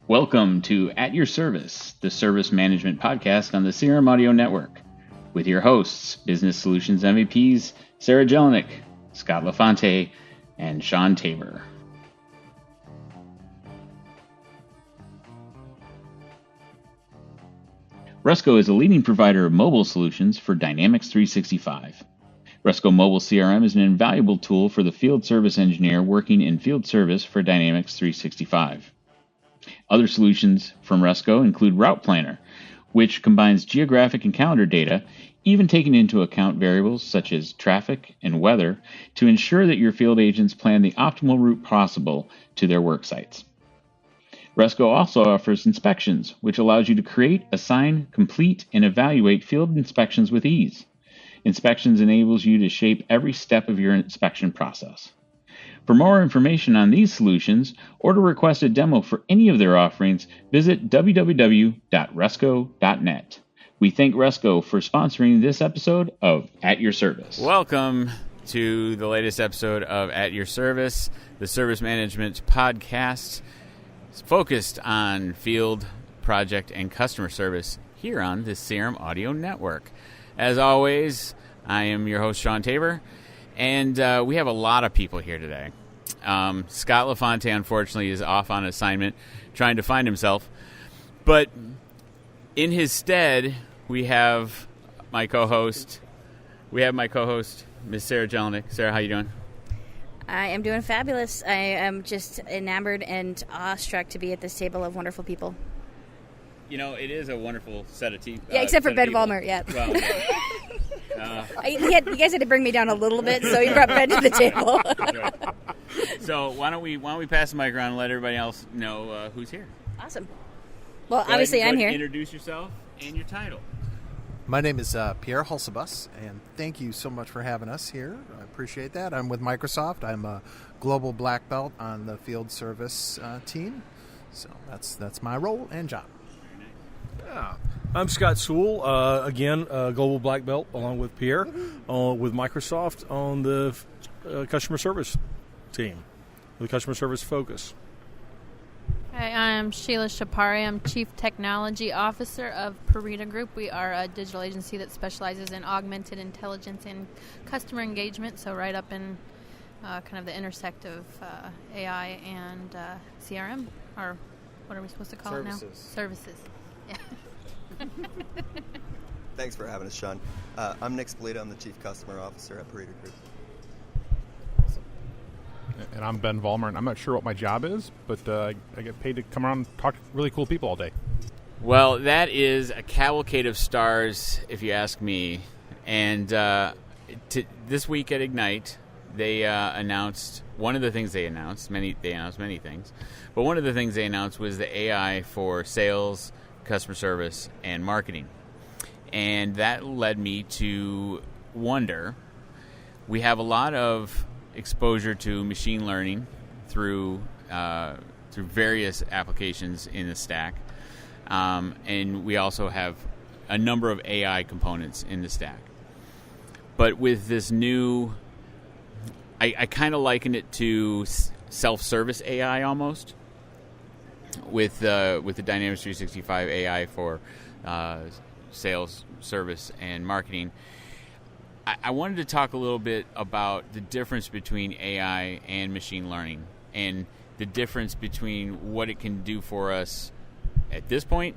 Welcome to At Your Service, the service management podcast on the CRM Audio Network, with your hosts, Business Solutions MVPs, Sarah Jelinek, Scott LaFonte, and Shawn Tabor. Rusco is a leading provider of mobile solutions for Dynamics 365. Resco Mobile CRM is an invaluable tool for the field service engineer working in field service for Dynamics 365. Other solutions from Rusco include Route Planner, which combines geographic and calendar data, even taking into account variables such as traffic and weather, to ensure that your field agents plan the optimal route possible to their work sites. Resco also offers inspections, which allows you to create, assign, complete, and evaluate field inspections with ease. Inspections enables you to shape every step of your inspection process. For more information on these solutions, or to request a demo for any of their offerings, visit www.resco.net. We thank Resco for sponsoring this episode of At Your Service. Welcome to the latest episode of At Your Service, the service management podcast focused on field, project, and customer service here on the CRM Audio Network. As always, I am your host, Shawn Tabor, and we have a lot of people here today. Scott LaFonte, unfortunately, is off on assignment trying to find himself. But in his stead, we have my co-host. Ms. Sarah Jelinek. Sarah, how you doing? I am doing fabulous. I am just enamored and awestruck to be at this table of wonderful people. You know, it is a wonderful set of team. Yeah, except for Ben Vollmer, yeah. Well, you guys had to bring me down a little bit, so you brought Ben to the table. Right. So why don't we pass the mic around and let everybody else know who's here? Awesome. Well, obviously I'm here. Introduce yourself and your title. My name is Pierre Hulsebus, and thank you so much for having us here. I appreciate that. I'm with Microsoft. I'm a global black belt on the field service team, so that's my role and job. Yeah. I'm Scott Sewell, again, Global Black Belt, along with Pierre, with Microsoft on the customer service team, with customer service focus. Hi, I'm Sheila Shahpari. I'm Chief Technology Officer of Predictive Group. We are a digital agency that specializes in augmented intelligence and customer engagement, so right up in kind of the intersect of AI and CRM, or what are we supposed to call it now? Services. Yeah. Thanks for having us, Shawn. I'm Nick Spallitta. I'm the Chief Customer Officer at Predictive Group. And I'm Ben Vollmer, and I'm not sure what my job is, but I get paid to come around and talk to really cool people all day. Well, that is a cavalcade of stars, if you ask me. And this week at Ignite, they announced one of the things they announced. They announced many things, but one of the things they announced was the AI for sales, customer service, and marketing. And that led me to wonder, we have a lot of exposure to machine learning through various applications in the stack, and we also have a number of AI components in the stack. But with this new, I kind of liken it to self-service AI almost, with the Dynamics 365 AI for sales, service, and marketing. I wanted to talk a little bit about the difference between AI and machine learning, and the difference between what it can do for us at this point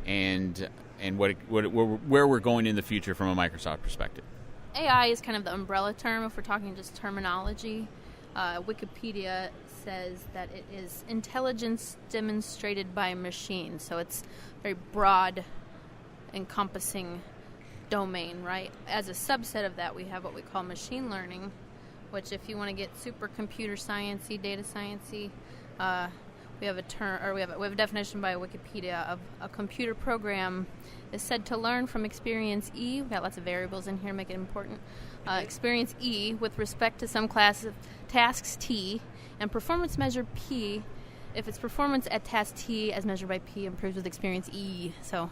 and where we're going in the future from a Microsoft perspective. AI is kind of the umbrella term if we're talking just terminology. Wikipedia says that it is intelligence demonstrated by machines, so it's very broad, encompassing domain, right? As a subset of that, we have what we call machine learning, which, if you want to get super computer sciencey, data sciencey, we have a term, or we have a definition by Wikipedia of a computer program is said to learn from experience E. We've got lots of variables in here to make it important. Experience E with respect to some class of tasks T, and performance measure P if its performance at task T as measured by P improves with experience E. So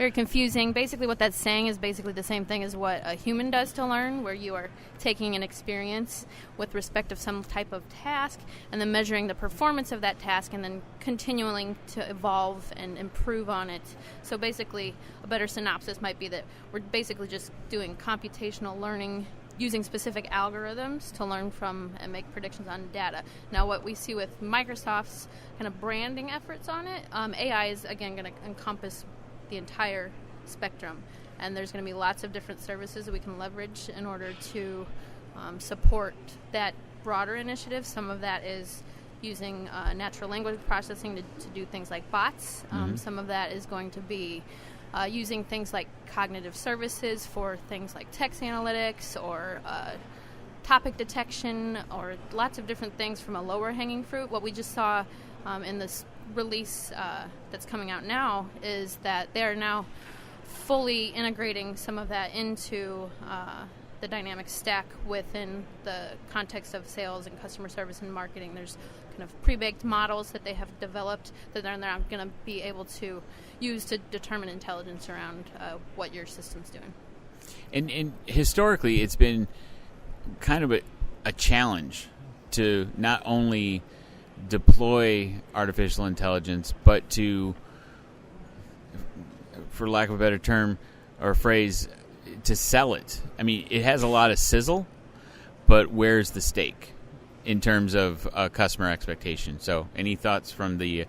very confusing. Basically what that's saying is basically the same thing as what a human does to learn, where you are taking an experience with respect of some type of task and then measuring the performance of that task and then continuing to evolve and improve on it. So basically a better synopsis might be that we're basically just doing computational learning using specific algorithms to learn from and make predictions on data. Now, what we see with Microsoft's kind of branding efforts on it, AI is, again, going to encompass the entire spectrum. And there's going to be lots of different services that we can leverage in order to support that broader initiative. Some of that is using natural language processing to do things like bots. Some of that is going to be using things like cognitive services for things like text analytics or topic detection or lots of different things from a lower hanging fruit. What we just saw in this release that's coming out now is that they're now fully integrating some of that into the dynamic stack within the context of sales and customer service and marketing. There's kind of pre-baked models that they have developed that they're now going to be able to use to determine intelligence around what your system's doing. And historically, it's been kind of a challenge to not only deploy artificial intelligence, but to, for lack of a better term or phrase, to sell it. I mean, it has a lot of sizzle, but where's the steak in terms of customer expectation? So, any thoughts from the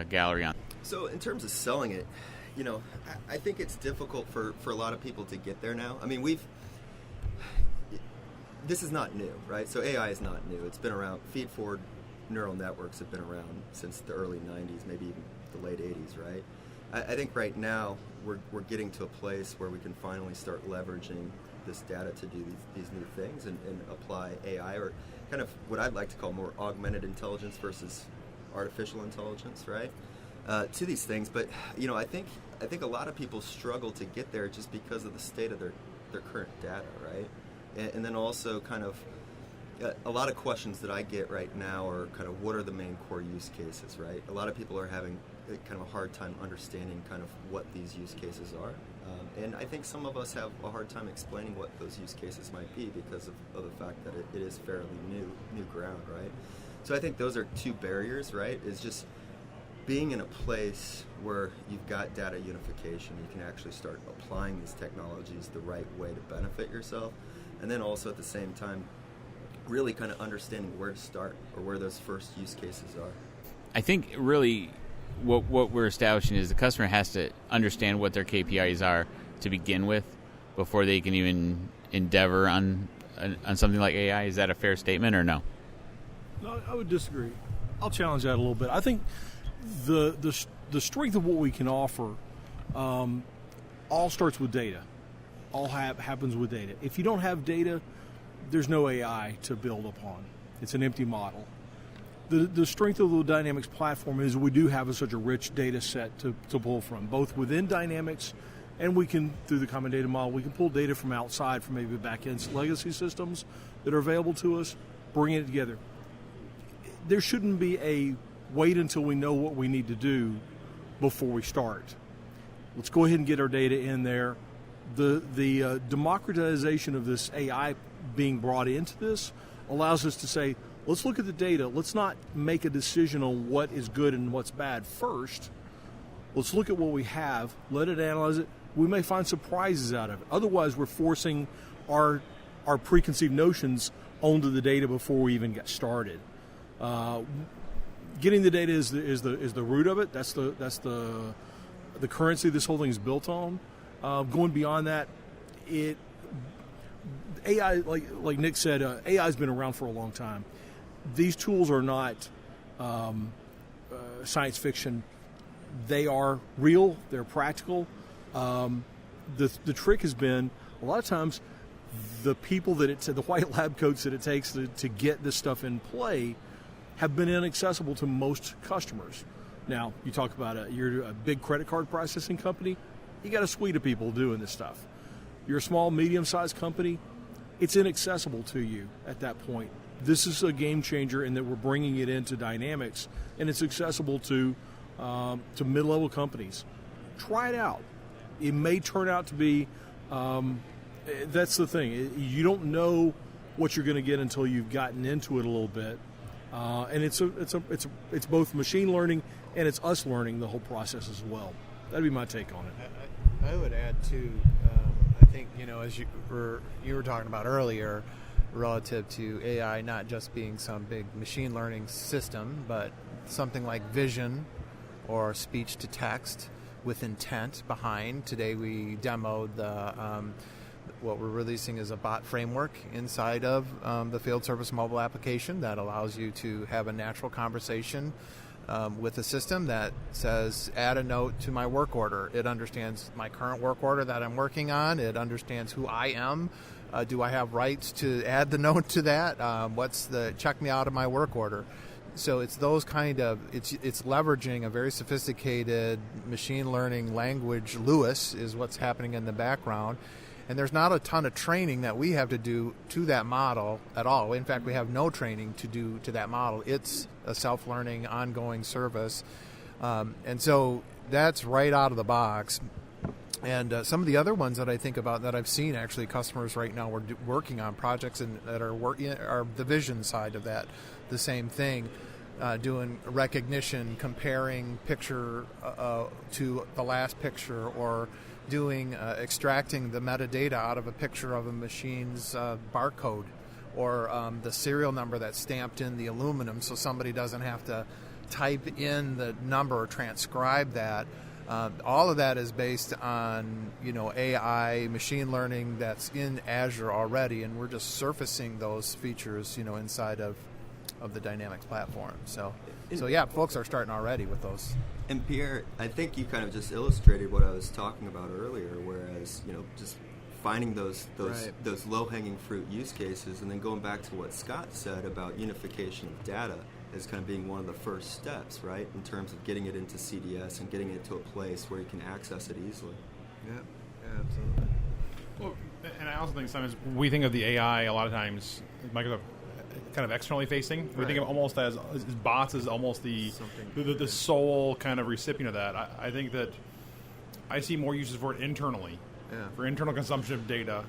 gallery on? So, in terms of selling it, I think it's difficult for a lot of people to get there now. I mean, this is not new, right? So AI is not new. It's been around. Feed-forward neural networks have been around since the early 90s, maybe even the late 80s, right? I think right now we're getting to a place where we can finally start leveraging this data to do these new things and apply AI, or kind of what I'd like to call more augmented intelligence versus artificial intelligence, right? To these things. But I think a lot of people struggle to get there just because of the state of their current data, right? And then also kind of a lot of questions that I get right now are kind of what are the main core use cases, right? A lot of people are having kind of a hard time understanding kind of what these use cases are. And I think some of us have a hard time explaining what those use cases might be because of the fact that it is fairly new ground, right? So I think those are two barriers, right? Is just being in a place where you've got data unification, you can actually start applying these technologies the right way to benefit yourself. And then also at the same time, really kind of understanding where to start or where those first use cases are. I think really what we're establishing is the customer has to understand what their KPIs are to begin with before they can even endeavor on something like AI. Is that a fair statement or no? No, I would disagree. I'll challenge that a little bit. I think the strength of what we can offer all starts with data. All happens with data. If you don't have data, there's no AI to build upon. It's an empty model. The strength of the Dynamics platform is we do have such a rich data set to pull from, both within Dynamics and we can, through the common data model, we can pull data from outside, from maybe back-end legacy systems that are available to us, bring it together. There shouldn't be a wait until we know what we need to do before we start. Let's go ahead and get our data in there. The democratization of this AI being brought into this allows us to say, let's look at the data. Let's not make a decision on what is good and what's bad first. Let's look at what we have, let it analyze it. We may find surprises out of it. Otherwise, we're forcing our preconceived notions onto the data before we even get started. Getting the data is the root of it. That's the currency this whole thing is built on. Going beyond that, AI, like Nick said, AI has been around for a long time. These tools are not science fiction. They are real. They're practical. The trick has been a lot of times the people the white lab coats that it takes to get this stuff in play have been inaccessible to most customers. Now, you talk about you're a big credit card processing company, you got a suite of people doing this stuff. You're a small, medium-sized company, it's inaccessible to you at that point. This is a game changer in that we're bringing it into Dynamics, and it's accessible to mid-level companies. try it out. It may turn out to be. That's the thing. You don't know what you're going to get until you've gotten into it a little bit, and it's both machine learning and it's us learning the whole process as well. That'd be my take on it. I would add too. I think as you were talking about earlier, relative to AI not just being some big machine learning system, but something like vision or speech to text with intent behind. Today we demoed what we're releasing is a bot framework inside of the field service mobile application that allows you to have a natural conversation with a system that says, add a note to my work order. It understands my current work order that I'm working on. It understands who I am. Do I have rights to add the note to that? Check me out of my work order. So it's those kind of, it's leveraging a very sophisticated machine learning language. Lewis is what's happening in the background. And there's not a ton of training that we have to do to that model at all. In fact, we have no training to do to that model. It's a self-learning, ongoing service. And so that's right out of the box. And some of the other ones that I think about that I've seen actually customers right now are working on projects that are the vision side of that, the same thing, doing recognition, comparing picture to the last picture, or doing extracting the metadata out of a picture of a machine's barcode, or the serial number that's stamped in the aluminum, so somebody doesn't have to type in the number or transcribe that. All of that is based on AI machine learning that's in Azure already, and we're just surfacing those features inside of the Dynamics platform. So yeah, folks are starting already with those. And Pierre, I think you kind of just illustrated what I was talking about earlier, whereas just finding those low-hanging fruit use cases, and then going back to what Scott said about unification of data as kind of being one of the first steps, right, in terms of getting it into CDS and getting it to a place where you can access it easily. Yeah, absolutely. Well, and I also think sometimes we think of the AI a lot of times, Microsoft, kind of externally facing. We think of almost as bots as almost the sole kind of recipient of that. I think that I see more uses for it internally, for internal consumption of data,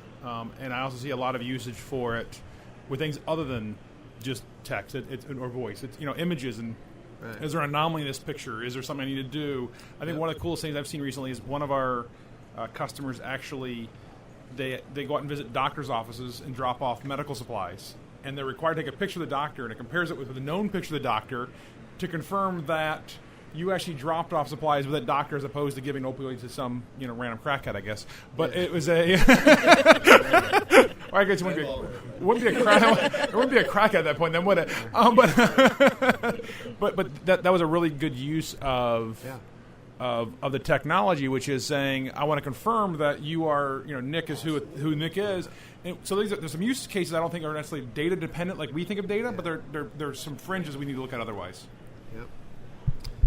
and I also see a lot of usage for it with things other than just text or voice. It's images, and is there an anomaly in this picture? Is there something I need to do? I think one of the coolest things I've seen recently is one of our customers actually they go out and visit doctors' offices and drop off medical supplies, and they're required to take a picture of the doctor, and it compares it with a known picture of the doctor to confirm that you actually dropped off supplies with that doctor as opposed to giving opioids to some random crackhead, I guess. But it was a I guess it wouldn't be a crackhead at that point, then, would it? But that was a really good use of the technology, which is saying, I want to confirm that you are, Nick is who Nick is. And so there's some use cases I don't think are necessarily data dependent like we think of data, but there's some fringes we need to look at otherwise. Yep.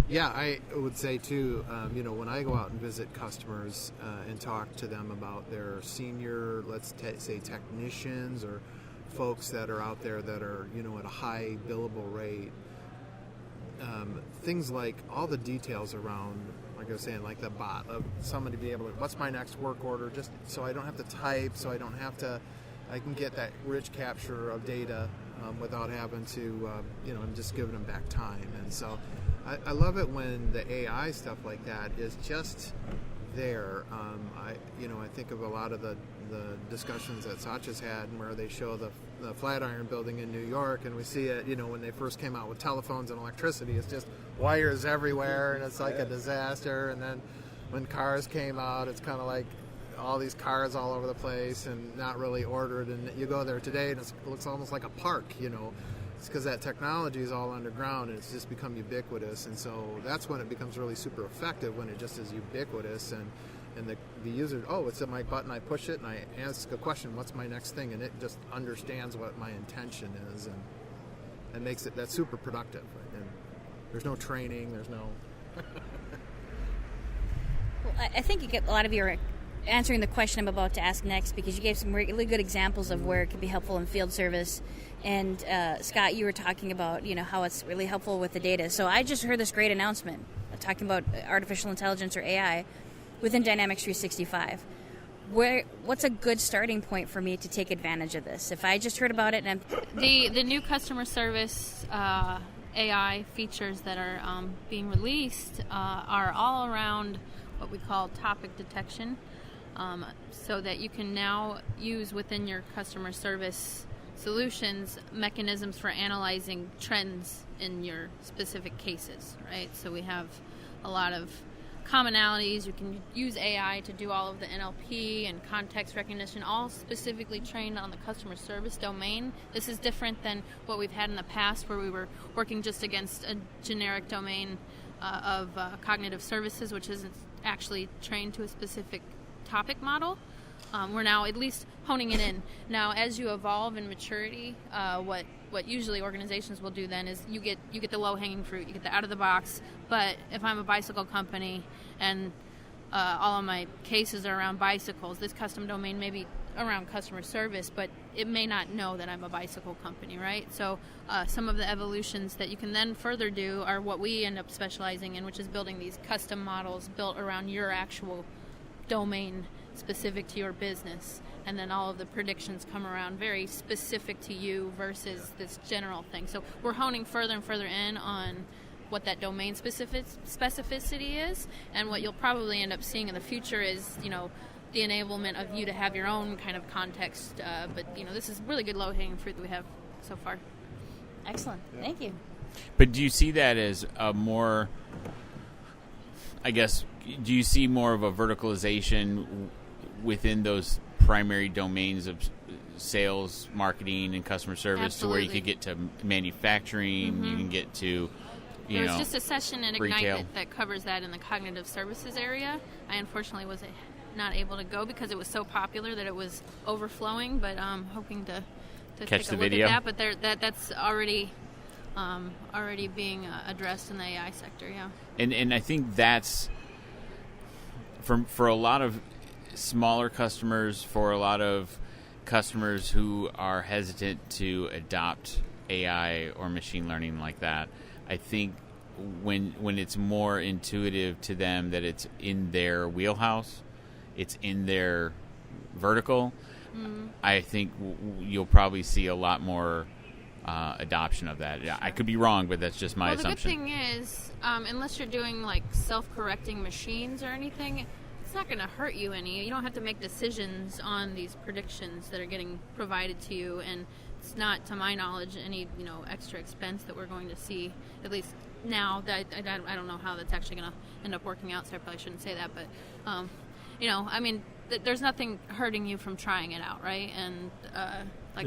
Yeah, I would say too, when I go out and visit customers and talk to them about their senior, let's say technicians or folks that are out there that are, at a high billable rate, things like all the details around, like I was saying, like the bot of somebody be able to, what's my next work order, just so I don't have to type, so I don't have to, I can get that rich capture of data without having to, I'm just giving them back time. And so I love it when the AI stuff like that is just there. I think of a lot of the discussions that Satya's had, where they show the Flatiron building in New York, and we see it, when they first came out with telephones and electricity, it's just wires everywhere, and it's like a disaster. And then when cars came out, it's kind of like all these cars all over the place and not really ordered. And you go there today, and it looks almost like a park, It's because that technology is all underground, and it's just become ubiquitous. And so that's when it becomes really super effective, when it just is ubiquitous, and the user, it's a mic button, I push it, and I ask a question, what's my next thing? And it just understands what my intention is, and makes it, that's super productive. And there's no training, there's no... Well, I think you get a lot of your answering the question I'm about to ask next, because you gave some really good examples of where it could be helpful in field service. And Scott, you were talking about how it's really helpful with the data. So I just heard this great announcement talking about artificial intelligence or AI, within Dynamics 365. What's a good starting point for me to take advantage of this? If I just heard about it and the new customer service AI features that are being released are all around what we call topic detection, so that you can now use within your customer service solutions mechanisms for analyzing trends in your specific cases, right? So we have a lot of commonalities. You can use AI to do all of the NLP and context recognition, all specifically trained on the customer service domain. This is different than what we've had in the past, where we were working just against a generic domain of cognitive services, which isn't actually trained to a specific topic model. We're now at least honing it in. Now, as you evolve in maturity, what usually organizations will do then is you get the low-hanging fruit, you get the out-of-the-box. But if I'm a bicycle company and all of my cases are around bicycles, this custom domain may be around customer service, but it may not know that I'm a bicycle company, right? So some of the evolutions that you can then further do are what we end up specializing in, which is building these custom models built around your actual domain specific to your business, and then all of the predictions come around very specific to you versus this general thing. So we're honing further and further in on what that domain specificity is, and what you'll probably end up seeing in the future is, the enablement of you to have your own kind of context. But this is really good low-hanging fruit that we have so far. Excellent. Yeah. Thank you. But do you see that as a more, do you see more of a verticalization within those primary domains of sales, marketing, and customer service? Absolutely. To where you could get to manufacturing, mm-hmm. You can get to, There was just a session at retail. Ignite that covers that in the cognitive services area. I unfortunately was not able to go because it was so popular that it was overflowing, but I'm hoping to catch take the a look video. At that, but that's already being addressed in the AI sector, yeah. And I think that's, for a lot of smaller customers, for a lot of customers who are hesitant to adopt AI or machine learning like that, I think when it's more intuitive to them that it's in their wheelhouse, it's in their vertical, mm-hmm. I think you'll probably see a lot more adoption of that. Sure. I could be wrong, but that's just my assumption. The good thing is, unless you're doing like self-correcting machines or anything, it's not going to hurt you any. You don't have to make decisions on these predictions that are getting provided to you, and it's not, to my knowledge, any extra expense that we're going to see, at least now. That I don't know how that's actually going to end up working out, so I probably shouldn't say that. But there's nothing hurting you from trying it out, right? And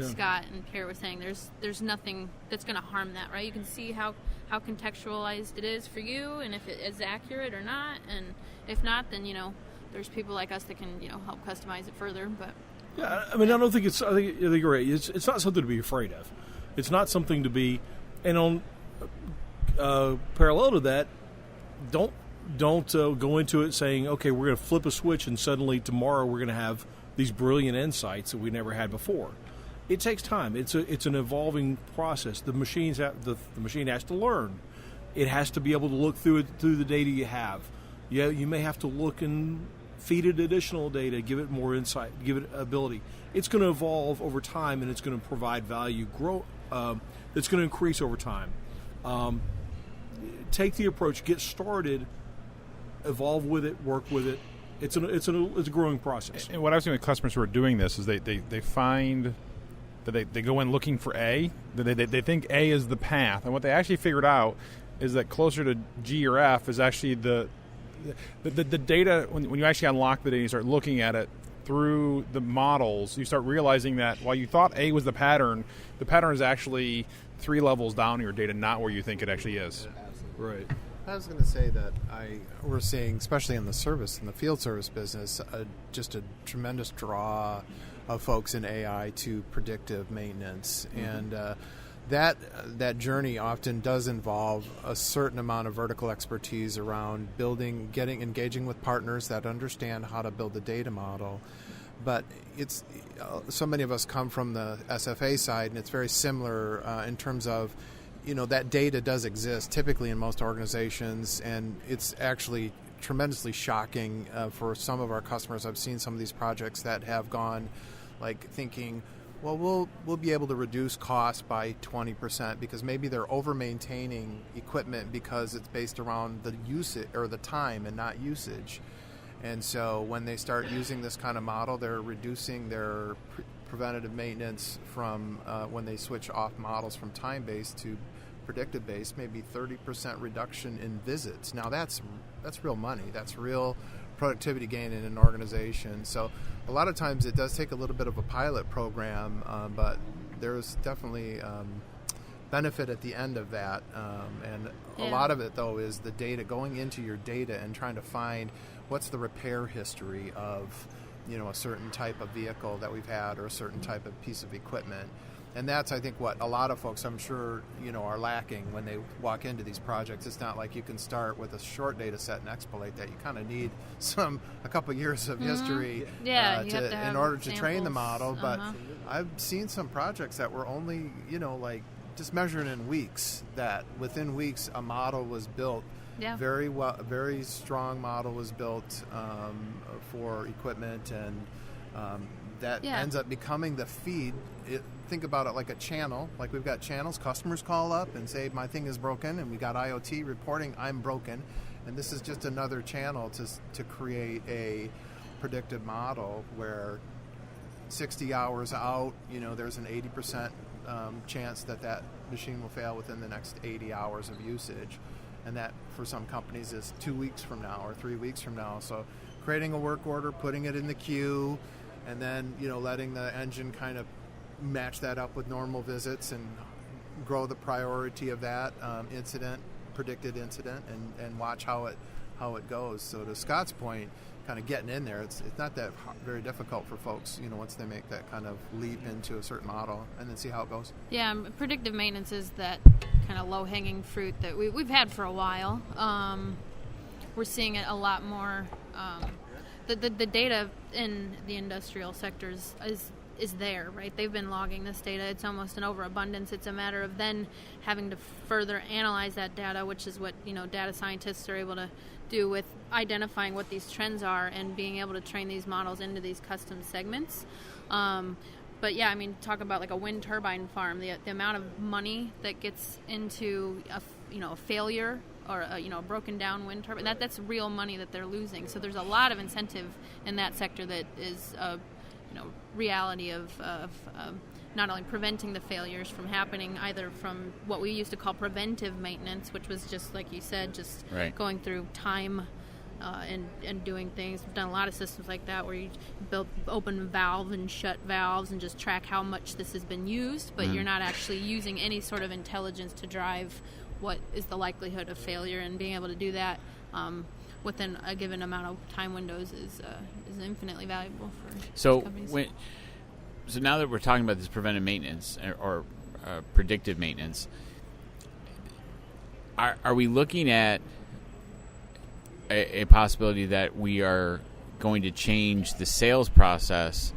Scott and Pierre were saying, there's nothing that's going to harm that, right? You can see how contextualized it is for you, and if it is accurate or not, and if not, then there's people like us that can help customize it further. But yeah, I don't think it's. I think you're right. It's not something to be afraid of. It's not something to be. And on parallel to that, don't go into it saying, okay, we're going to flip a switch and suddenly tomorrow we're going to have these brilliant insights that we never had before. It takes time. It's an evolving process. The machine has to learn. It has to be able to look through the data you have. Yeah, you may have to look and feed it additional data, give it more insight, give it ability. It's going to evolve over time, and it's going to provide value. It's going to increase over time. Take the approach, get started, evolve with it, work with it. It's a growing process. And what I've seen with customers who are doing this is they find that they go in looking for A. They think A is the path, and what they actually figured out is that closer to G or F is actually the data. When you actually unlock the data, you start looking at it through the models, you start realizing that while you thought A was the pattern is actually 3 levels down in your data, not where you think it actually is. Right. I was going to say that we're seeing, especially in the field service business, just a tremendous draw of folks in AI to predictive maintenance, mm-hmm. and that journey often does involve a certain amount of vertical expertise around engaging with partners that understand how to build the data model. But it's so many of us come from the SFA side, and it's very similar in terms of, that data does exist typically in most organizations, and it's actually tremendously shocking for some of our customers. I've seen some of these projects that have gone like thinking, well, we'll be able to reduce costs by 20% because maybe they're over-maintaining equipment because it's based around the usage or the time and not usage. And so when they start using this kind of model, they're reducing their preventative maintenance from when they switch off models from time-based to predictive-based, maybe 30% reduction in visits. Now that's real money. That's real productivity gain in an organization. So a lot of times it does take a little bit of a pilot program, but there's definitely benefit at the end of that. And a lot of it, though, is the data, going into your data and trying to find what's the repair history of, a certain type of vehicle that we've had or a certain type of piece of equipment. And that's, I think, what a lot of folks, I'm sure, are lacking when they walk into these projects. It's not like you can start with a short data set and exploit that. You kind of need a couple years of history in order to train the model. But I've seen some projects that were only, just measured in weeks, that within weeks a model was built. Yeah. Very strong model was built for equipment, and that ends up becoming the feed. Think about it like a channel. Like we've got channels. Customers call up and say, my thing is broken, and we got IoT reporting I'm broken. And this is just another channel to create a predictive model where 60 hours out, there's an 80% chance that machine will fail within the next 80 hours of usage. And that, for some companies, is 2 weeks from now or 3 weeks from now. So creating a work order, putting it in the queue, and then, letting the engine kind of match that up with normal visits and grow the priority of that predicted incident, and watch how it goes. So to Scott's point, kind of getting in there, it's not that very difficult for folks, once they make that kind of leap into a certain model, and then see how it goes. Yeah, predictive maintenance is that kind of low-hanging fruit that we've had for a while. We're seeing it a lot more. The data in the industrial sectors is there, right? They've been logging this data. It's almost an overabundance. It's a matter of then having to further analyze that data, which is what data scientists are able to do with identifying what these trends are and being able to train these models into these custom segments. But yeah, talk about like a wind turbine farm. The amount of money that gets into a failure or a broken down wind turbine, that's real money that they're losing. So there's a lot of incentive in that sector that is reality of not only preventing the failures from happening, either from what we used to call preventive maintenance, which was just like you said, just going through time and doing things. We've done a lot of systems like that where you build open valve and shut valves and just track how much this has been used, but you're not actually using any sort of intelligence to drive what is the likelihood of failure, and being able to do that within a given amount of time windows is infinitely valuable for companies. So now that we're talking about this preventive maintenance or predictive maintenance, are we looking at a possibility that we are going to change the sales process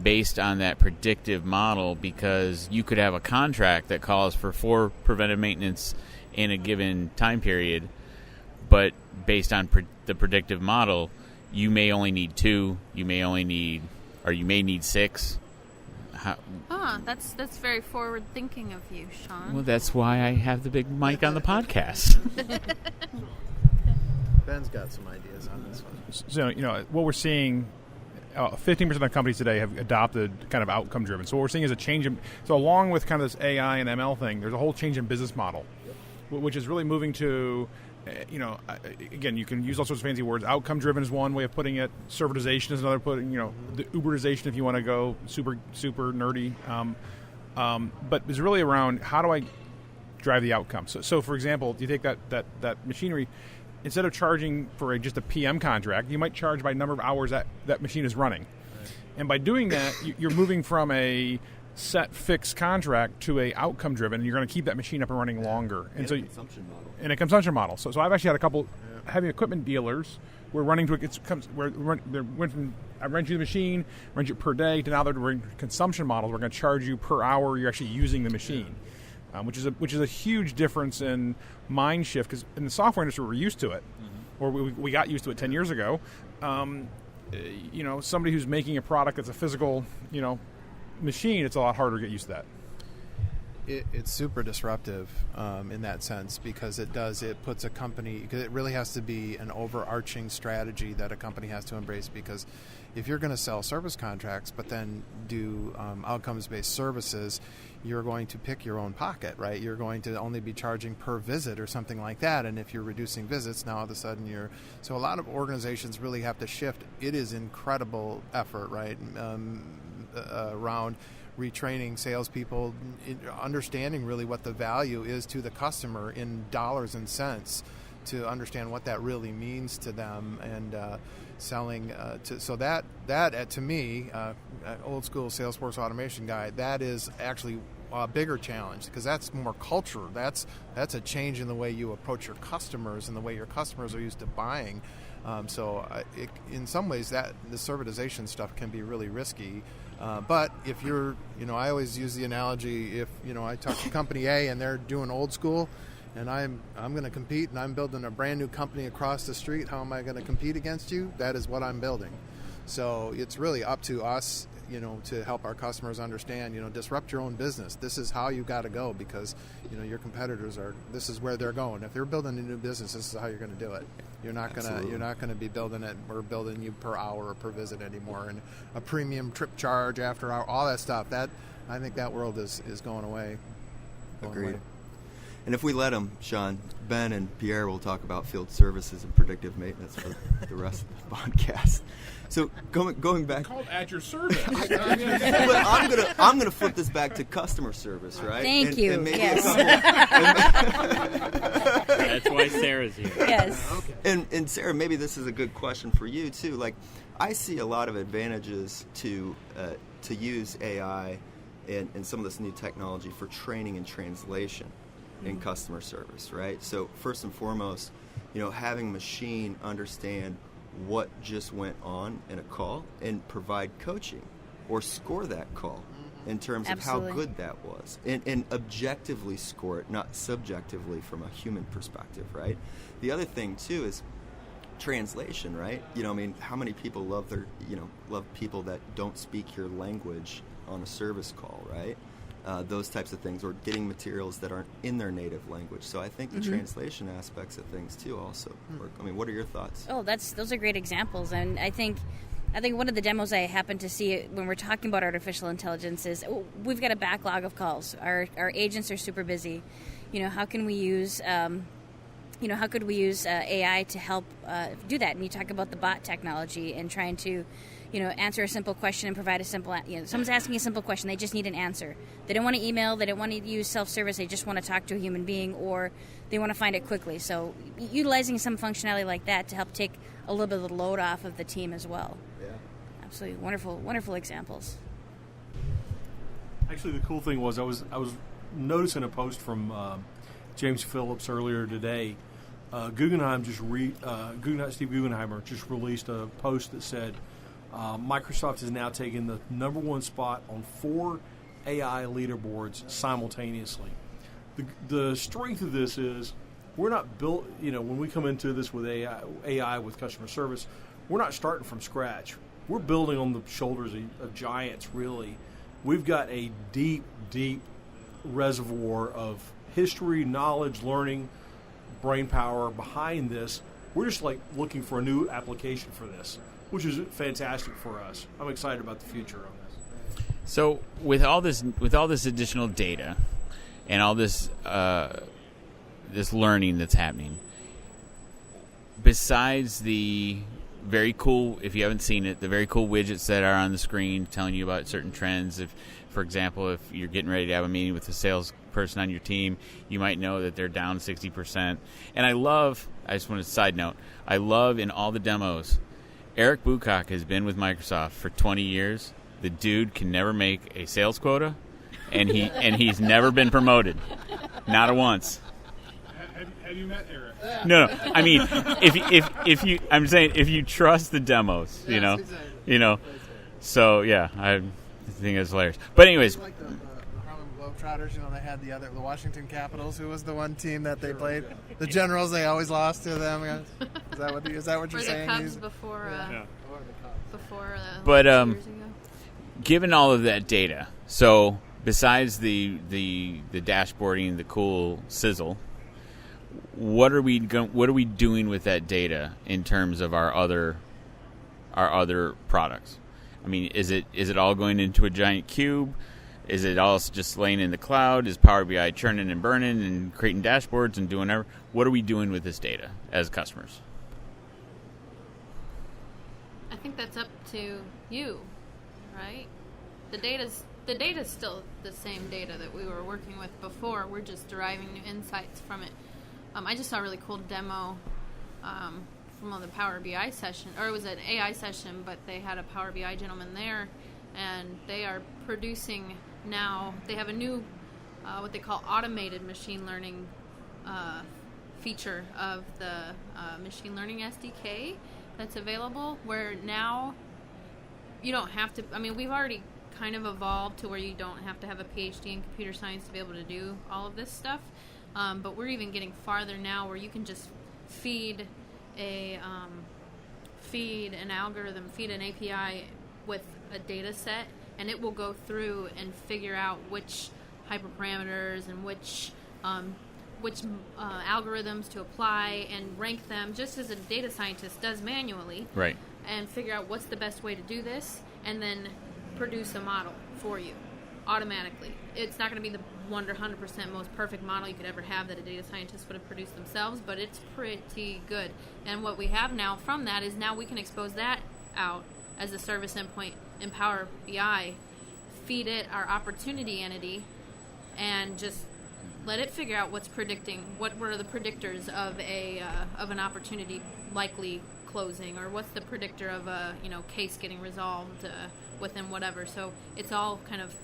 based on that predictive model? Because you could have a contract that calls for 4 preventive maintenance in a given time period, but based on the predictive model, you may only need 2, you may need 6. That's very forward thinking of you, Shawn. Well, that's why I have the big mic on the podcast. Ben's got some ideas on this one. So, what we're seeing, 15% of companies today have adopted kind of outcome-driven. So what we're seeing is a change so along with kind of this AI and ML thing, there's a whole change in business model, which is really moving to, again, you can use all sorts of fancy words. Outcome-driven is one way of putting it. Serverization is another putting, the Uberization if you want to go super nerdy. But it's really around how do I drive the outcome. So for example, you take that machinery, instead of charging for just a PM contract, you might charge by number of hours that machine is running. Right. And by doing that, you're moving from a set fixed contract to a outcome driven, and you're going to keep that machine up and running longer. And so consumption model. In a consumption model. So I've actually had a couple heavy equipment dealers where running to I rent you the machine, rent you per day, to now they're doing consumption models. We're going to charge you per hour you're actually using the machine. Which is a huge difference in mind shift, because in the software industry we're used to it. or we got used to it 10 years ago. Somebody who's making a product that's a physical, machine, it's a lot harder to get used to that. It's super disruptive in that sense, because it puts a company, because it really has to be an overarching strategy that a company has to embrace, because if you're going to sell service contracts but then do outcomes-based services, you're going to pick your own pocket, right? You're going to only be charging per visit or something like that, and if you're reducing visits, now all of a sudden so a lot of organizations really have to shift. It is incredible effort, right, around retraining salespeople, understanding really what the value is to the customer in dollars and cents, to understand what that really means to them, and selling. So that to me, old school Salesforce automation guy, that is actually a bigger challenge, because that's more culture. That's a change in the way you approach your customers and the way your customers are used to buying. In some ways, that the servitization stuff can be really risky. But if you're, I always use the analogy, if, I talk to company A and they're doing old school, and I'm going to compete, and I'm building a brand new company across the street, how am I going to compete against you? That is what I'm building. So it's really up to us, to help our customers understand, disrupt your own business. This is how you got to go, because, your competitors this is where they're going. If they're building a new business, this is how you're going to do it. You're not going to be building it, or building you per hour or per visit anymore, and a premium trip charge after hour, all that stuff. I think that world is going away. Agreed. And if we let them, Shawn, Ben and Pierre will talk about field services and predictive maintenance for the rest of the podcast. So going back, it's called at your service. But I'm gonna flip this back to customer service, right? Thank you. And maybe yes. That's why Sarah's here. Yes. Okay. And Sarah, maybe this is a good question for you too. Like, I see a lot of advantages to use AI and some of this new technology for training and translation in customer service, right? So first and foremost, having machine understand what just went on in a call and provide coaching or score that call in terms Absolutely. of how good that was, and objectively score it, not subjectively from a human perspective, right? The other thing too is translation, right? How many people love people that don't speak your language on a service call, right? Those types of things, or getting materials that aren't in their native language. So I think the translation aspects of things too also work. What are your thoughts? Oh, those are great examples, and I think one of the demos I happened to see when we're talking about artificial intelligence is we've got a backlog of calls. Our agents are super busy. How can we use AI to help do that? And you talk about the bot technology and trying to answer a simple question and provide a simple, someone's asking a simple question, they just need an answer. They don't want to email, they don't want to use self-service, they just want to talk to a human being, or they want to find it quickly. So utilizing some functionality like that to help take a little bit of the load off of the team as well. Yeah. Absolutely wonderful, wonderful examples. Actually, the cool thing was I was noticing a post from James Phillips earlier today. Steve Guggenheimer just released a post that said Microsoft is now taking the number one spot on 4 AI leaderboards simultaneously. The strength of this is we're not built, when we come into this with AI with customer service, we're not starting from scratch. We're building on the shoulders of giants, really. We've got a deep, deep reservoir of history, knowledge, learning, brain power behind this. We're just looking for a new application for this, which is fantastic for us. I'm excited about the future on this. So with all this additional data and all this this learning that's happening, besides the very cool, if you haven't seen it, the very cool widgets that are on the screen telling you about certain trends. If, for example, if you're getting ready to have a meeting with a salesperson on your team, you might know that they're down 60%. And I just want to side note, I love in all the demos, Eric Bucock has been with Microsoft for 20 years. The dude can never make a sales quota, and he's never been promoted, not once. Have you met Eric? No. I mean, if you trust the demos, So yeah, I think it's hilarious. But anyways. Like the Harlem Globetrotters, they had the Washington Capitals, who was the one team that they played. The Generals, they always lost to them. Is that what you're or saying? the Cubs before But 2 years ago. given all of that data, so besides the dashboarding, the cool sizzle, what are we doing with that data in terms of our other products? I mean, is it all going into a giant cube? Is it all just laying in the cloud? Is Power BI churning and burning and creating dashboards and doing everything? What are we doing with this data as customers? I think that's up to you, right? The data's still the same data that we were working with before. We're just deriving new insights from it. I just saw a really cool demo from the Power BI session, or it was an AI session, but they had a Power BI gentleman there, and they are producing now. They have a new what they call automated machine learning feature of the machine learning SDK that's available, where now you don't have to, I mean, we've already kind of evolved to where you don't have to have a PhD in computer science to be able to do all of this stuff, but we're even getting farther now where you can just feed an algorithm, feed an API with a data set, and it will go through and figure out which hyperparameters and which algorithms to apply and rank them, just as a data scientist does manually. Right. And figure out what's the best way to do this, and then produce a model for you automatically. It's not going to be the 100% most perfect model you could ever have that a data scientist would have produced themselves, but it's pretty good. And what we have now from that is now we can expose that out as a service endpoint in Power BI, feed it our opportunity entity, and just let it figure out what's predicting, what were the predictors of an opportunity likely closing, or what's the predictor of a case getting resolved within whatever. So it's all kind of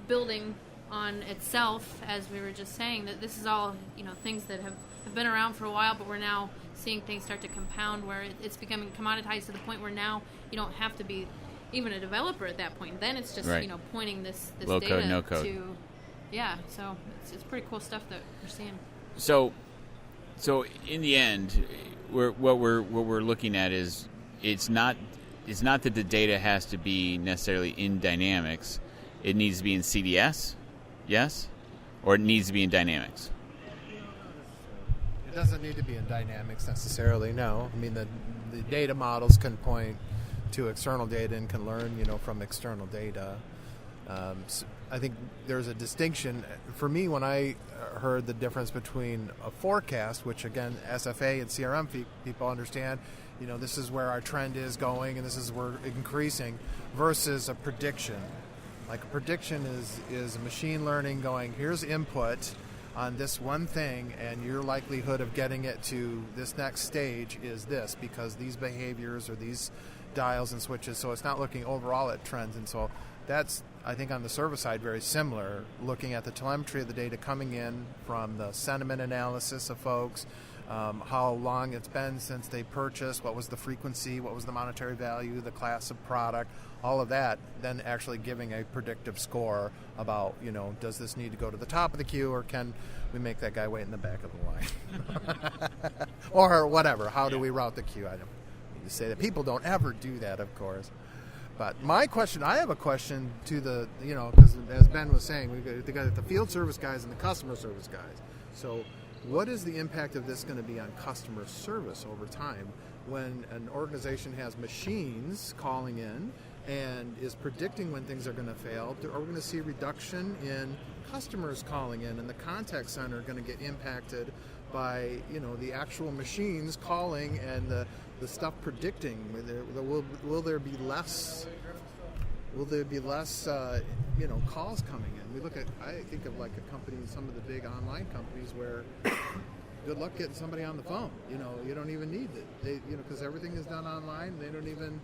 building on itself, as we were just saying, that this is all things that have been around for a while, but we're now seeing things start to compound where it's becoming commoditized to the point where now you don't have to be even a developer at that point. Then it's just right. Pointing this low data code, no code. to so it's pretty cool stuff that we're seeing. So in the end, what we're looking at is it's not that the data has to be necessarily in Dynamics. It needs to be in CDS, yes, or it needs to be in Dynamics. It doesn't need to be in Dynamics necessarily. No, I mean the data models can point to external data and can learn from external data. So I think there's a distinction for me when I heard the difference between a forecast, which again SFA and CRM people understand, this is where our trend is going and this is where we're increasing, versus a prediction. Like a prediction is machine learning going, here's input on this one thing, and your likelihood of getting it to this next stage is this because these behaviors or these dials and switches. So it's not looking overall at trends, and so that's, I think, on the service side very similar, looking at the telemetry of the data coming in from the sentiment analysis of folks, how long it's been since they purchased, what was the frequency, what was the monetary value, the class of product, all of that, then actually giving a predictive score about, does this need to go to the top of the queue, or can we make that guy wait in the back of the line? Or whatever, how do we route the queue? I don't need to say that. People don't ever do that, of course. But my question, I have a question to the, because as Ben was saying, we've got the field service guys and the customer service guys. So what is the impact of this going to be on customer service over time when an organization has machines calling in and is predicting when things are going to fail? Are we going to see a reduction in customers calling in, and the contact center going to get impacted by the actual machines calling and the stuff predicting? Will there be less? Will there be less calls coming in? I think of like a company, some of the big online companies where good luck getting somebody on the phone. You don't even need it. Because everything is done online. They don't even,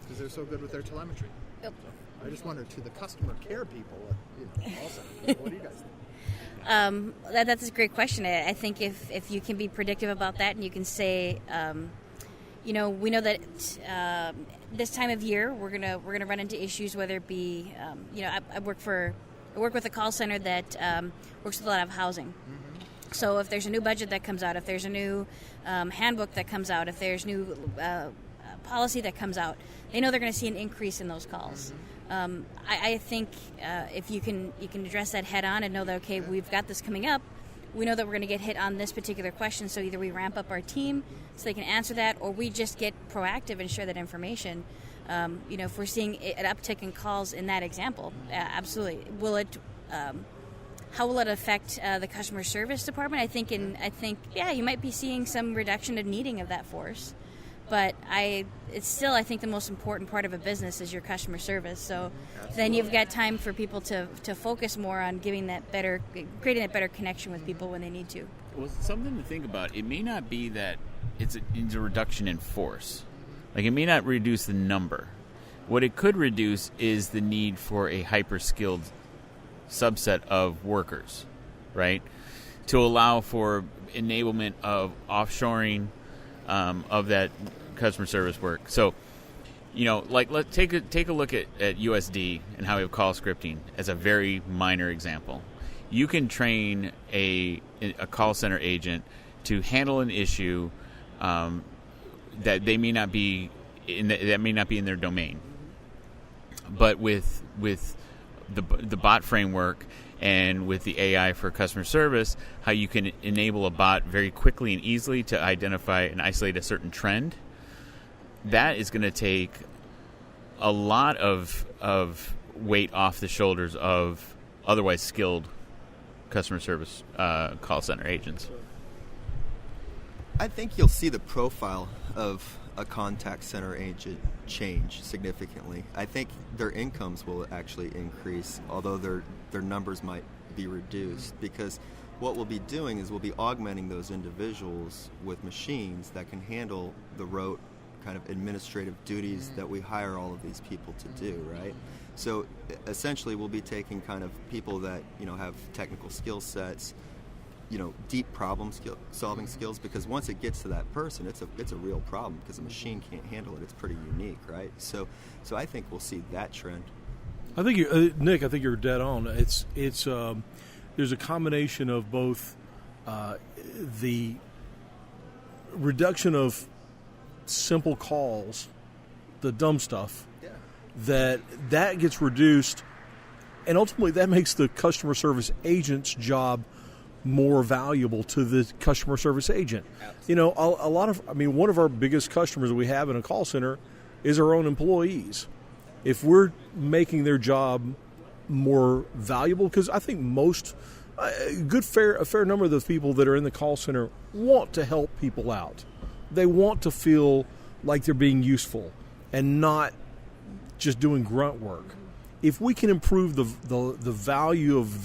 because they're so good with their telemetry. Yep. So I just wondered, to the customer care people, also, what do you guys think? That's a great question. I think if you can be predictive about that, and you can say, we know that this time of year we're gonna run into issues, whether it be, I work with a call center that works with a lot of housing. Mm-hmm. So if there's a new budget that comes out, if there's a new handbook that comes out, if there's new policy that comes out, they know they're going to see an increase in those calls. I think if you can address that head on and know that, okay, we've got this coming up, we know that we're going to get hit on this particular question, so either we ramp up our team so they can answer that, or we just get proactive and share that information. If we're seeing an uptick in calls in that example, absolutely. How will it affect the customer service department? I think you might be seeing some reduction in needing of that force. But it's still, I think, the most important part of a business is your customer service. So then you've got time for people to focus more on creating that better connection with people when they need to. Well, something to think about. It may not be that it's a reduction in force. Like, it may not reduce the number. What it could reduce is the need for a hyper-skilled subset of workers, right? To allow for enablement of offshoring of that customer service work. So, let's take a look at USD and how we have call scripting as a very minor example. You can train a call center agent to handle an issue that they may not be in their domain, but with the bot framework and with the AI for customer service, how you can enable a bot very quickly and easily to identify and isolate a certain trend, that is going to take a lot of weight off the shoulders of otherwise skilled customer service call center agents. I think you'll see the profile of a contact center agent change significantly. I think their incomes will actually increase, although their numbers might be reduced, because what we'll be doing is we'll be augmenting those individuals with machines that can handle the rote kind of administrative duties that we hire all of these people to do, right? So essentially we'll be taking kind of people that, have technical skill sets, deep solving skills, because once it gets to that person, it's a real problem because the machine can't handle it. It's pretty unique, right? So I think we'll see that trend. I think Nick, I think you're dead on. It's there's a combination of both the reduction of simple calls, the dumb stuff, that gets reduced, and ultimately that makes the customer service agent's job more valuable to the customer service agent. Absolutely. One of our biggest customers we have in a call center is our own employees. If we're making their job more valuable, because I think a fair number of the people that are in the call center want to help people out. They want to feel like they're being useful and not just doing grunt work. If we can improve the value of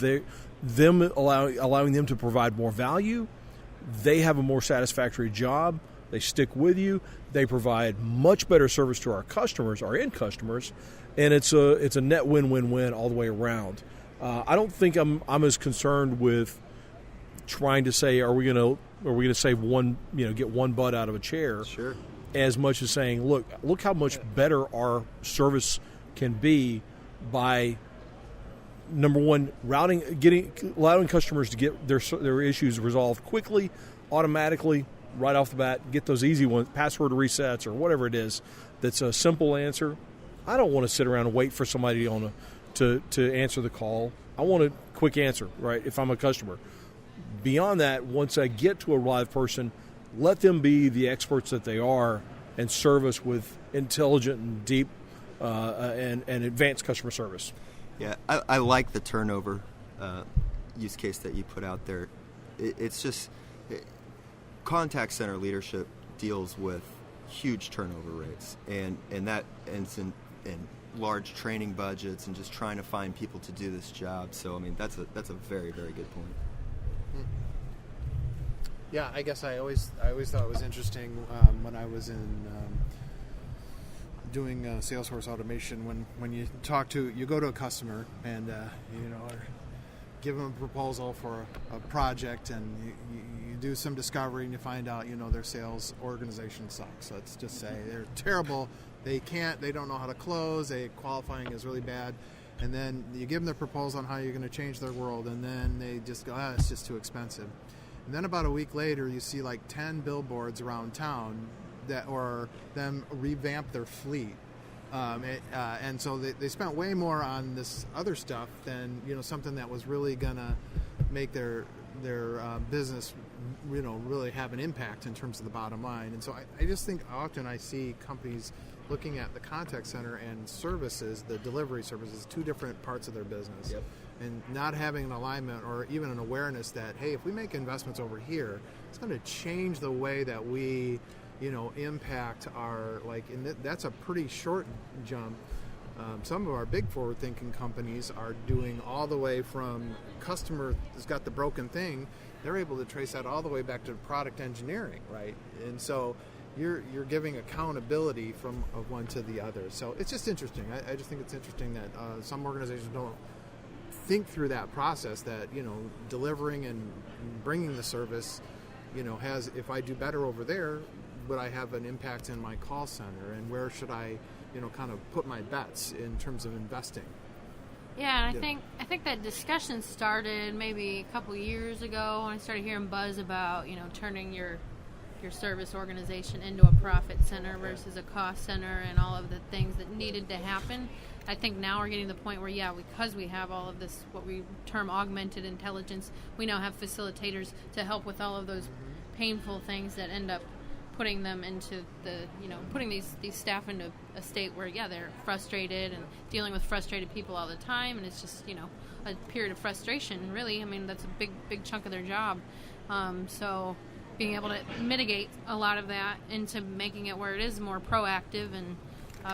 them allowing them to provide more value, they have a more satisfactory job, they stick with you, they provide much better service to our customers, our end customers, and it's a net win-win-win all the way around. I don't think I'm as concerned with trying to say are we going to save one, get one butt out of a chair, sure, as much as saying look how much better our service can be by, number one, allowing customers to get their issues resolved quickly, automatically, right off the bat, get those easy ones, password resets or whatever it is. That's a simple answer. I don't want to sit around and wait for somebody to answer the call. I want a quick answer, right, if I'm a customer. Beyond that, once I get to a live person, let them be the experts that they are and service with intelligent and deep and advanced customer service. Yeah, I like the turnover use case that you put out there. It's just contact center leadership deals with huge turnover rates, and that ends in large training budgets and just trying to find people to do this job. So that's a very, very good point. Yeah, I guess I always thought it was interesting when I was in doing Salesforce automation, when you go to a customer and give them a proposal for a project, and you do some discovery and you find out their sales organization sucks. Let's just say they're terrible. They don't know how to close. Qualifying is really bad. And then you give them the proposal on how you're going to change their world, and then they just go, it's just too expensive. And then about a week later, you see like 10 billboards around town or them revamp their fleet. And so they spent way more on this other stuff than, something that was really gonna make their business, really have an impact in terms of the bottom line. And so I just think often I see companies looking at the contact center and services, the delivery services, two different parts of their business. Yep. And not having an alignment or even an awareness that, hey, if we make investments over here, it's going to change the way that we, impact our, and that's a pretty short jump. Some of our big forward-thinking companies are doing all the way from customer has got the broken thing, they're able to trace that all the way back to product engineering, right? And so you're giving accountability from one to the other. So it's just interesting. I just think it's interesting that some organizations don't think through that process, that delivering and bringing the service has, if I do better over there, would I have an impact in my call center, and where should I kind of put my bets in terms of investing? Yeah, and I think that discussion started maybe a couple years ago when I started hearing buzz about turning your service organization into a profit center versus a cost center, and all of the things that needed to happen. I think now we're getting to the point where, because we have all of this, what we term augmented intelligence, we now have facilitators to help with all of those painful things that end up putting them into putting these staff into a state where, they're frustrated and dealing with frustrated people all the time, and it's just, a period of frustration, really. I mean, that's a big chunk of their job. So being able to mitigate a lot of that into making it where it is more proactive, and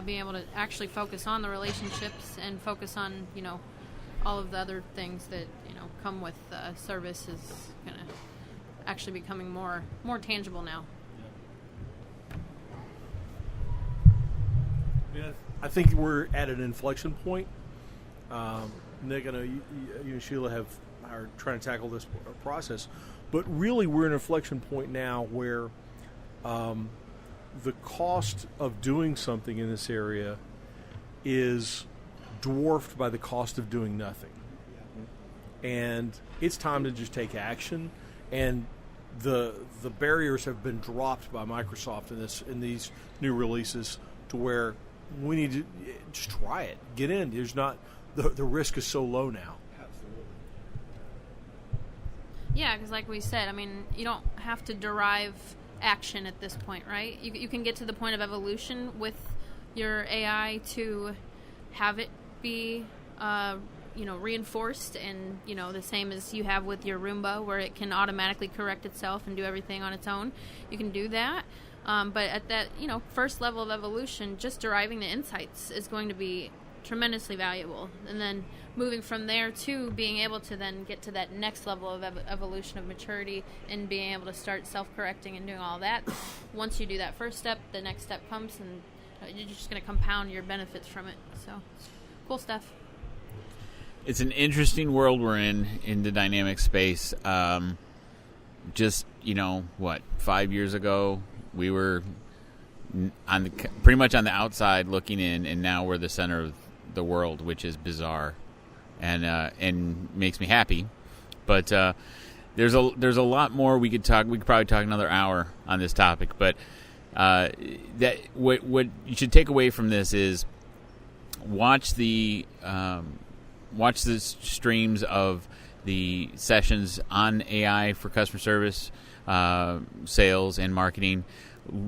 being able to actually focus on the relationships and focus on, all of the other things that, come with service is going to actually becoming more tangible now. Yeah, I think we're at an inflection point. Nick, I know you and Sheila are trying to tackle this process, but really we're at an inflection point now where the cost of doing something in this area is dwarfed by the cost of doing nothing. And it's time to just take action. And the barriers have been dropped by Microsoft in these new releases to where we need to just try it. Get in. There's not the risk is so low now. Absolutely. Yeah, because like we said, I mean, you don't have to derive action at this point, right? You can get to the point of evolution with your AI to have it be reinforced, and the same as you have with your Roomba, where it can automatically correct itself and do everything on its own. You can do that, but at that first level of evolution, just deriving the insights is going to be tremendously valuable, and then moving from there to being able to then get to that next level of evolution of maturity and being able to start self-correcting and doing all that. Once you do that first step, the next step comes, and you're just going to compound your benefits from it. So cool stuff. It's an interesting world we're in the dynamic space. Just 5 years ago we were pretty much on the outside looking in, and now we're the center of the world, which is bizarre and makes me happy. But there's a lot more we could talk. We could probably talk another hour on this topic. But that what you should take away from this is watch the streams of the sessions on AI for customer service, sales, and marketing.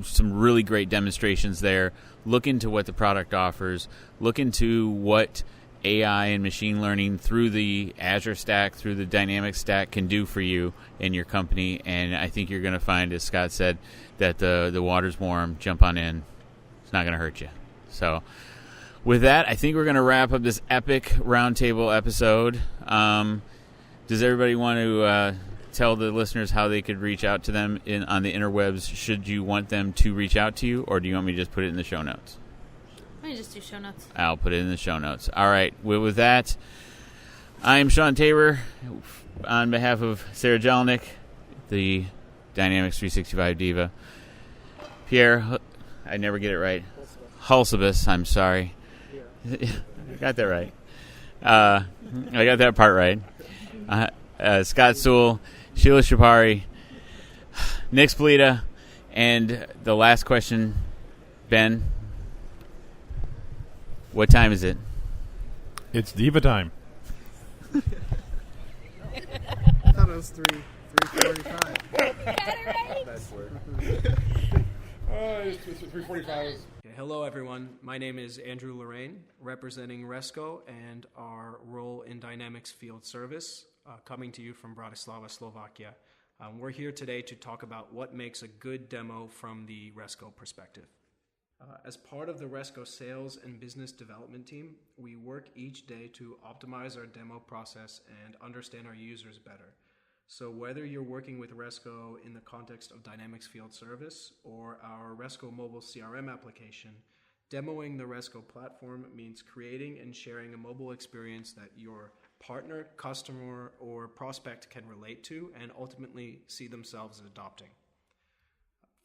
Some really great demonstrations there. Look into what the product offers. Look into what AI and machine learning through the Azure stack, through the Dynamics stack can do for you and your company. And I think you're going to find, as Scott said, that the water's warm. Jump on in. It's not going to hurt you. So with that, I think we're going to wrap up this epic roundtable episode. Does everybody want to tell the listeners how they could reach out to them on the interwebs? Should you want them to reach out to you, or do you want me to just put it in the show notes? Let me just do show notes. I'll put it in the show notes. All right. Well, with that, I am Shawn Tabor on behalf of Sarah Jelinek, the Dynamics 365 diva. Pierre, I never get it right. Hulsebus, I'm sorry. I got that right. I got that part right. Scott Sewell, Sheila Shahpari, Nick Spallitta. And the last question, Ben, what time is it? It's Diva time. I thought it was 3:45. Got it right. That's where. It's 3:45. Hello, everyone. My name is Andrew Lorraine, representing Resco and our role in Dynamics Field Service, coming to you from Bratislava, Slovakia. We're here today to talk about what makes a good demo from the Resco perspective. As part of the Resco sales and business development team, we work each day to optimize our demo process and understand our users better. So whether you're working with Resco in the context of Dynamics Field Service or our Resco mobile CRM application, demoing the Resco platform means creating and sharing a mobile experience that your partner, customer, or prospect can relate to and ultimately see themselves adopting.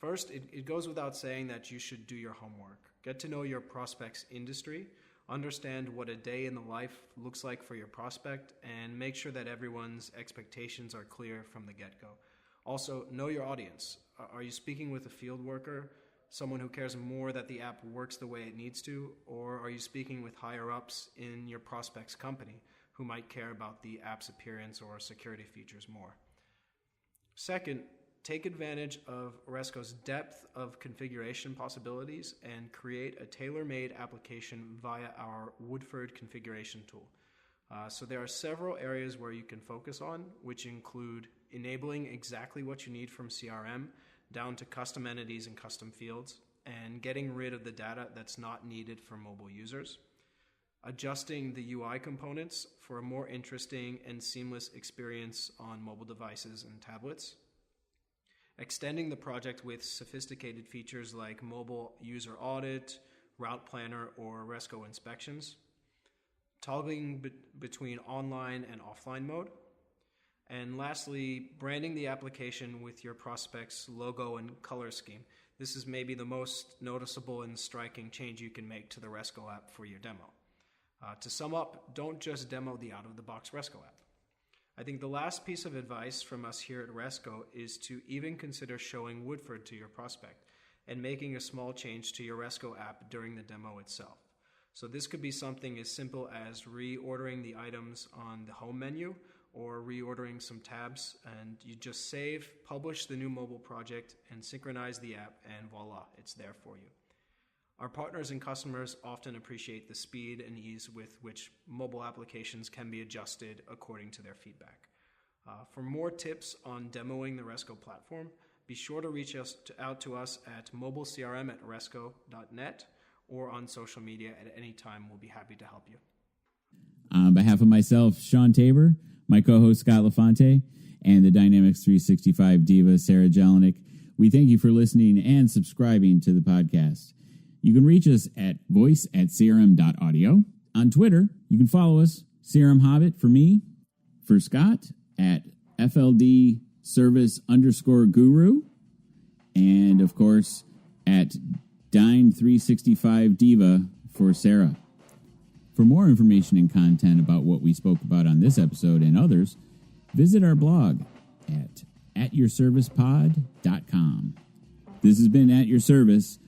First, it goes without saying that you should do your homework. Get to know your prospect's industry, understand what a day in the life looks like for your prospect, and make sure that everyone's expectations are clear from the get-go. Also, know your audience. Are you speaking with a field worker, someone who cares more that the app works the way it needs to, or are you speaking with higher-ups in your prospect's company who might care about the app's appearance or security features more? Second, take advantage of Resco's depth of configuration possibilities and create a tailor-made application via our Woodford configuration tool. So there are several areas where you can focus on, which include enabling exactly what you need from CRM down to custom entities and custom fields, and getting rid of the data that's not needed for mobile users, adjusting the UI components for a more interesting and seamless experience on mobile devices and tablets, extending the project with sophisticated features like mobile user audit, route planner, or Resco inspections, toggling between online and offline mode, and lastly, branding the application with your prospect's logo and color scheme. This is maybe the most noticeable and striking change you can make to the Resco app for your demo. To sum up, don't just demo the out-of-the-box Resco app. I think the last piece of advice from us here at Resco is to even consider showing Woodford to your prospect and making a small change to your Resco app during the demo itself. So this could be something as simple as reordering the items on the home menu or reordering some tabs, and you just save, publish the new mobile project, and synchronize the app, and voila, it's there for you. Our partners and customers often appreciate the speed and ease with which mobile applications can be adjusted according to their feedback. For more tips on demoing the Resco platform, be sure to reach out to us at mobilecrm@resco.net or on social media at any time. We'll be happy to help you. On behalf of myself, Shawn Tabor, my co-host Scott LaFonte, and the Dynamics 365 diva Sarah Jelinek, we thank you for listening and subscribing to the podcast. You can reach us at voice@crm.audio. On Twitter, you can follow us, CRM Hobbit for me, for Scott, at FLD Service_Guru, and of course, at Dyne365 Diva for Sarah. For more information and content about what we spoke about on this episode and others, visit our blog at atyourservicepod.com. This has been At Your Service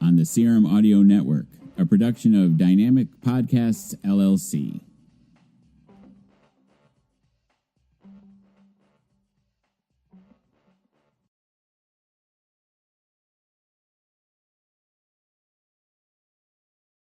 on the CRM Audio Network, a production of Dynamic Podcasts, LLC.